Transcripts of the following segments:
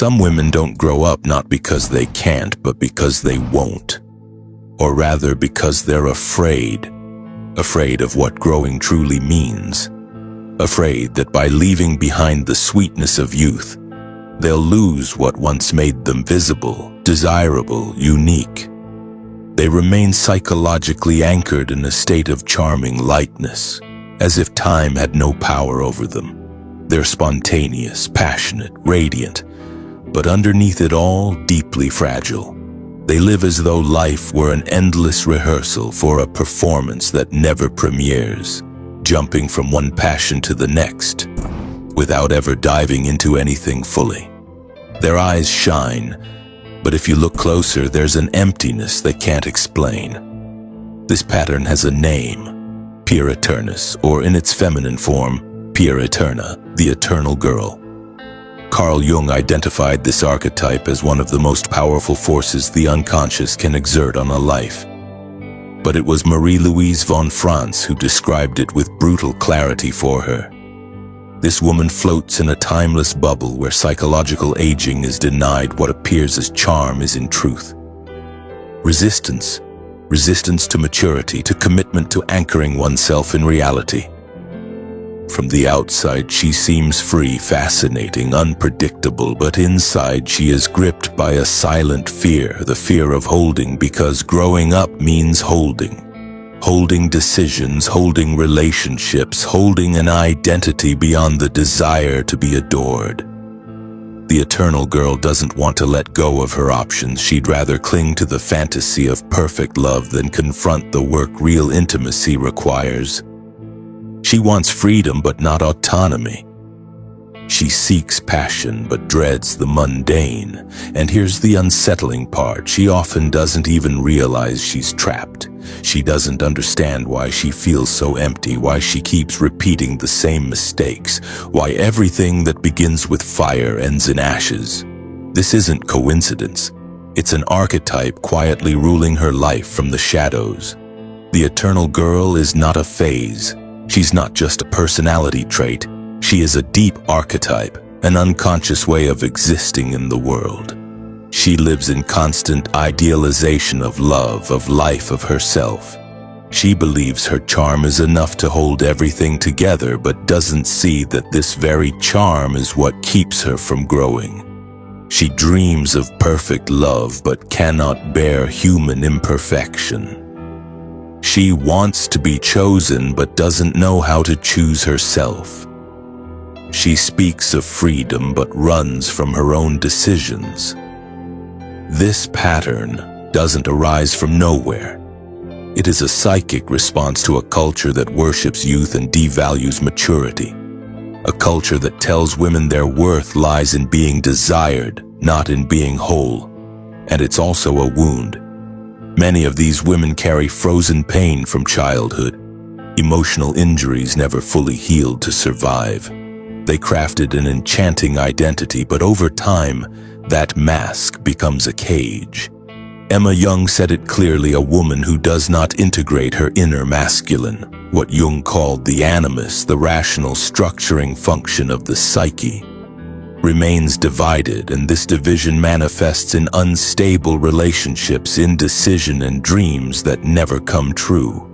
Some women don't grow up not because they can't, but because they won't. Or rather, because they're afraid. Afraid of what growing truly means. Afraid that by leaving behind the sweetness of youth, they'll lose what once made them visible, desirable, unique. They remain psychologically anchored in a state of charming lightness, as if time had no power over them. They're spontaneous, passionate, radiant, but underneath it all, deeply fragile. They live as though life were an endless rehearsal for a performance that never premieres, jumping from one passion to the next, without ever diving into anything fully. Their eyes shine, but if you look closer, there's an emptiness they can't explain. This pattern has a name, Pure Eternus, or in its feminine form, Pure Eterna, the eternal girl. Carl Jung identified this archetype as one of the most powerful forces the unconscious can exert on a life. But it was Marie-Louise von Franz who described it with brutal clarity for her. This woman floats in a timeless bubble where psychological aging is denied. What appears as charm is in truth resistance. Resistance to maturity, to commitment, to anchoring oneself in reality. From the outside, she seems free, fascinating, unpredictable, but inside she is gripped by a silent fear, the fear of holding, because growing up means holding. Holding decisions, holding relationships, holding an identity beyond the desire to be adored. The eternal girl doesn't want to let go of her options. She'd rather cling to the fantasy of perfect love than confront the work real intimacy requires. She wants freedom, but not autonomy. She seeks passion, but dreads the mundane. And here's the unsettling part. She often doesn't even realize she's trapped. She doesn't understand why she feels so empty, why she keeps repeating the same mistakes, why everything that begins with fire ends in ashes. This isn't coincidence. It's an archetype quietly ruling her life from the shadows. The eternal girl is not a phase. She's not just a personality trait. She is a deep archetype, an unconscious way of existing in the world. She lives in constant idealization of love, of life, of herself. She believes her charm is enough to hold everything together, but doesn't see that this very charm is what keeps her from growing. She dreams of perfect love, but cannot bear human imperfection. She wants to be chosen, but doesn't know how to choose herself. She speaks of freedom, but runs from her own decisions. This pattern doesn't arise from nowhere. It is a psychic response to a culture that worships youth and devalues maturity. A culture that tells women their worth lies in being desired, not in being whole. And it's also a wound. Many of these women carry frozen pain from childhood, emotional injuries never fully healed to survive. They crafted an enchanting identity, but over time, that mask becomes a cage. Emma Jung said it clearly: a woman who does not integrate her inner masculine, what Jung called the animus, the rational structuring function of the psyche, remains divided, and this division manifests in unstable relationships, indecision, and dreams that never come true.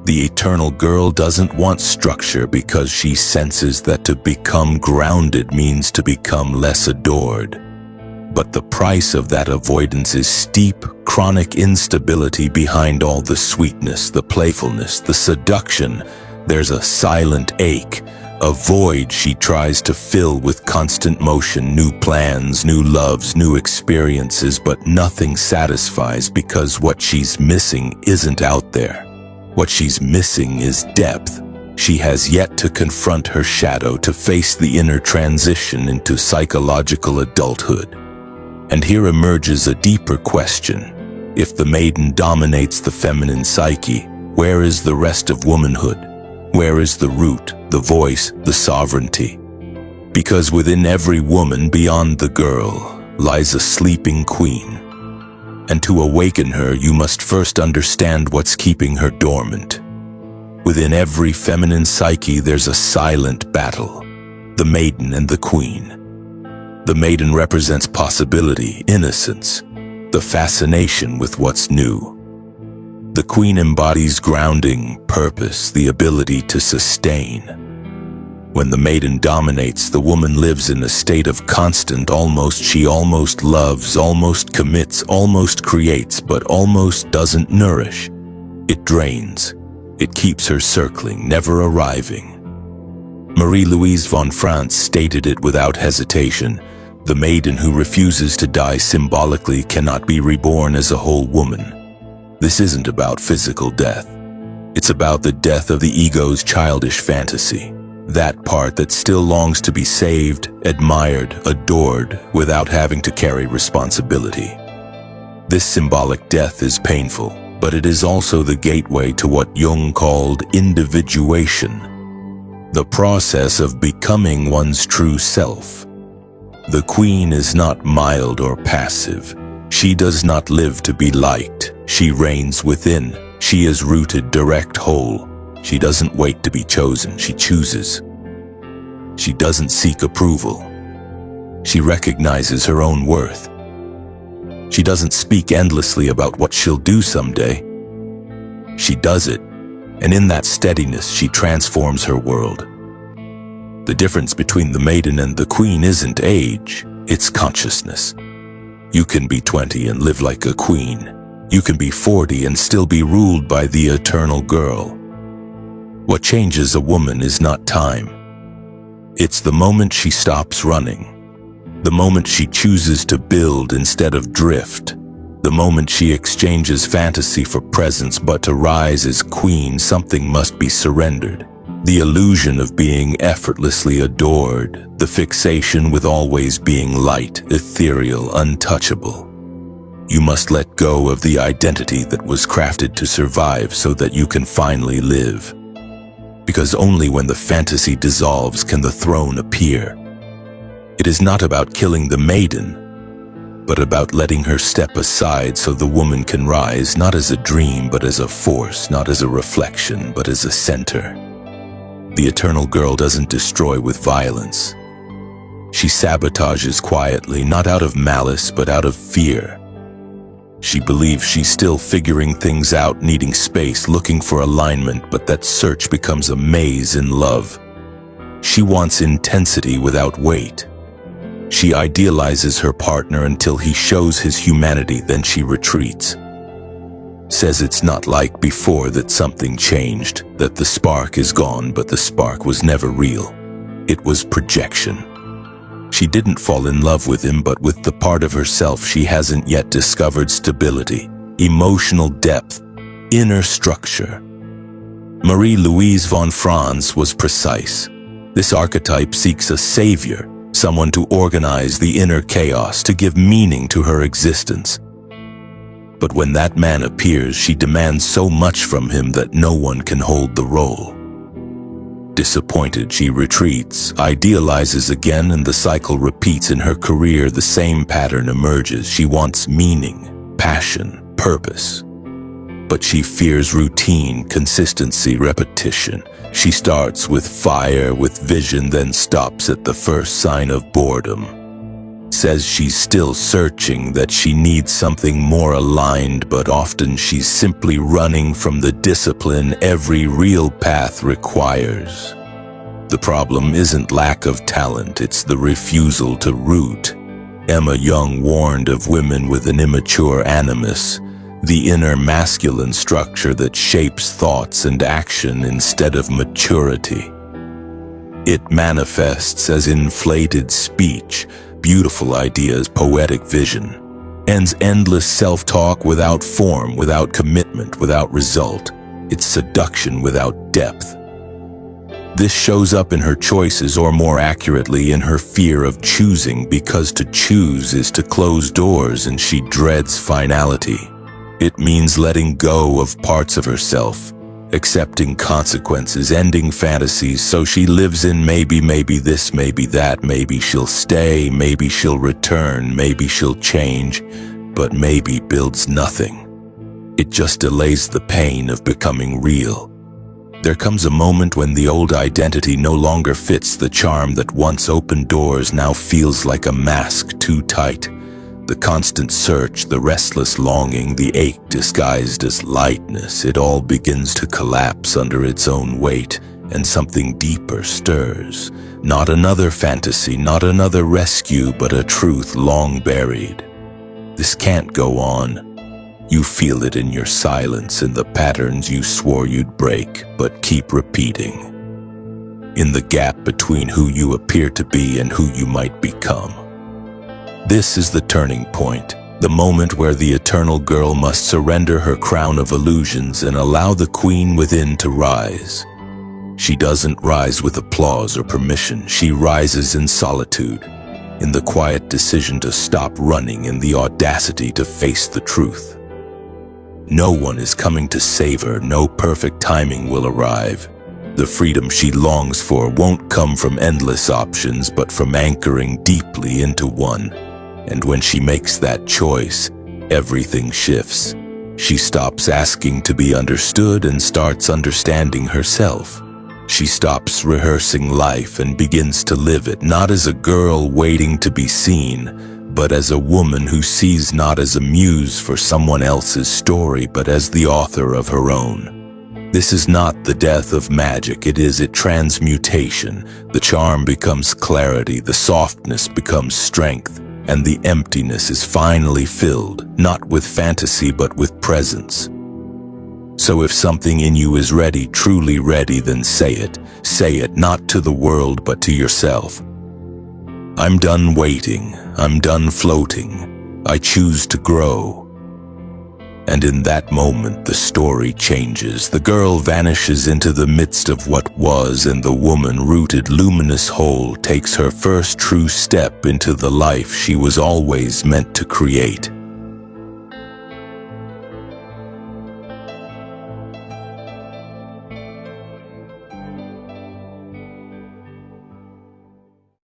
The eternal girl doesn't want structure because she senses that to become grounded means to become less adored. But the price of that avoidance is steep, chronic instability. Behind all the sweetness, the playfulness, the seduction, there's a silent ache, a void she tries to fill with constant motion, new plans, new loves, new experiences, but nothing satisfies because what she's missing isn't out there. What she's missing is depth. She has yet to confront her shadow, to face the inner transition into psychological adulthood. And here emerges a deeper question. If the maiden dominates the feminine psyche, where is the rest of womanhood? Where is the root, the voice, the sovereignty? Because within every woman, beyond the girl, lies a sleeping queen. And to awaken her, you must first understand what's keeping her dormant. Within every feminine psyche, there's a silent battle, the maiden and the queen. The maiden represents possibility, innocence, the fascination with what's new. The queen embodies grounding, purpose, the ability to sustain. When the maiden dominates, the woman lives in a state of constant almost. She almost loves, almost commits, almost creates, but almost doesn't nourish. It drains. It keeps her circling, never arriving. Marie-Louise von France stated it without hesitation. The maiden who refuses to die symbolically cannot be reborn as a whole woman. This isn't about physical death. It's about the death of the ego's childish fantasy. That part that still longs to be saved, admired, adored, without having to carry responsibility. This symbolic death is painful, but it is also the gateway to what Jung called individuation. The process of becoming one's true self. The queen is not mild or passive. She does not live to be liked. She reigns within. She is rooted, direct, whole. She doesn't wait to be chosen. She chooses. She doesn't seek approval. She recognizes her own worth. She doesn't speak endlessly about what she'll do someday. She does it. And in that steadiness, she transforms her world. The difference between the maiden and the queen isn't age, it's consciousness. You can be 20 and live like a queen. You can be 40 and still be ruled by the eternal girl. What changes a woman is not time. It's the moment she stops running. The moment she chooses to build instead of drift. The moment she exchanges fantasy for presence, but to rise as queen, something must be surrendered. The illusion of being effortlessly adored, the fixation with always being light, ethereal, untouchable. You must let go of the identity that was crafted to survive so that you can finally live. Because only when the fantasy dissolves can the throne appear. It is not about killing the maiden, but about letting her step aside so the woman can rise, not as a dream, but as a force, not as a reflection, but as a center. The eternal girl doesn't destroy with violence. She sabotages quietly, not out of malice, but out of fear. She believes she's still figuring things out, needing space, looking for alignment, but that search becomes a maze in love. She wants intensity without weight. She idealizes her partner until he shows his humanity, then she retreats. Says it's not like before, that something changed, that the spark is gone, but the spark was never real. It was projection. She didn't fall in love with him, but with the part of herself she hasn't yet discovered: stability, emotional depth, inner structure. Marie-Louise von France was precise. This archetype seeks a savior, someone to organize the inner chaos, to give meaning to her existence. But when that man appears, she demands so much from him that no one can hold the role. Disappointed, she retreats, idealizes again, and the cycle repeats in her career. The same pattern emerges. She wants meaning, passion, purpose. But she fears routine, consistency, repetition. She starts with fire, with vision, then stops at the first sign of boredom. Says she's still searching, that she needs something more aligned, but often she's simply running from the discipline every real path requires. The problem isn't lack of talent, it's the refusal to root. Emma Jung warned of women with an immature animus, the inner masculine structure that shapes thoughts and action instead of maturity. It manifests as inflated speech, beautiful ideas, poetic vision, and endless self-talk without form, without commitment, without result. It's seduction without depth. This shows up in her choices, or more accurately, in her fear of choosing, because to choose is to close doors, and she dreads finality. It means letting go of parts of herself, accepting consequences, ending fantasies, so she lives in maybe this, maybe that, maybe she'll stay, maybe she'll return, maybe she'll change, but maybe builds nothing. It just delays the pain of becoming real. There comes a moment when the old identity no longer fits. The charm that once opened doors now feels like a mask too tight. The constant search, the restless longing, the ache disguised as lightness, it all begins to collapse under its own weight, and something deeper stirs. Not another fantasy, not another rescue, but a truth long buried. This can't go on. You feel it in your silence, in the patterns you swore you'd break, but keep repeating. In the gap between who you appear to be and who you might become. This is the turning point, the moment where the eternal girl must surrender her crown of illusions and allow the queen within to rise. She doesn't rise with applause or permission. She rises in solitude, in the quiet decision to stop running, in the audacity to face the truth. No one is coming to save her. No perfect timing will arrive. The freedom she longs for won't come from endless options, but from anchoring deeply into one. And when she makes that choice, everything shifts. She stops asking to be understood and starts understanding herself. She stops rehearsing life and begins to live it, not as a girl waiting to be seen, but as a woman who sees not as a muse for someone else's story, but as the author of her own. This is not the death of magic, it is transmutation. The charm becomes clarity, the softness becomes strength, and the emptiness is finally filled, not with fantasy but with presence. So if something in you is ready, truly ready, then say it. Say it not to the world but to yourself. I'm done waiting, I'm done floating, I choose to grow. And in that moment the story changes. The girl vanishes into the midst of what was, and the woman, rooted, luminous, whole, takes her first true step into the life she was always meant to create.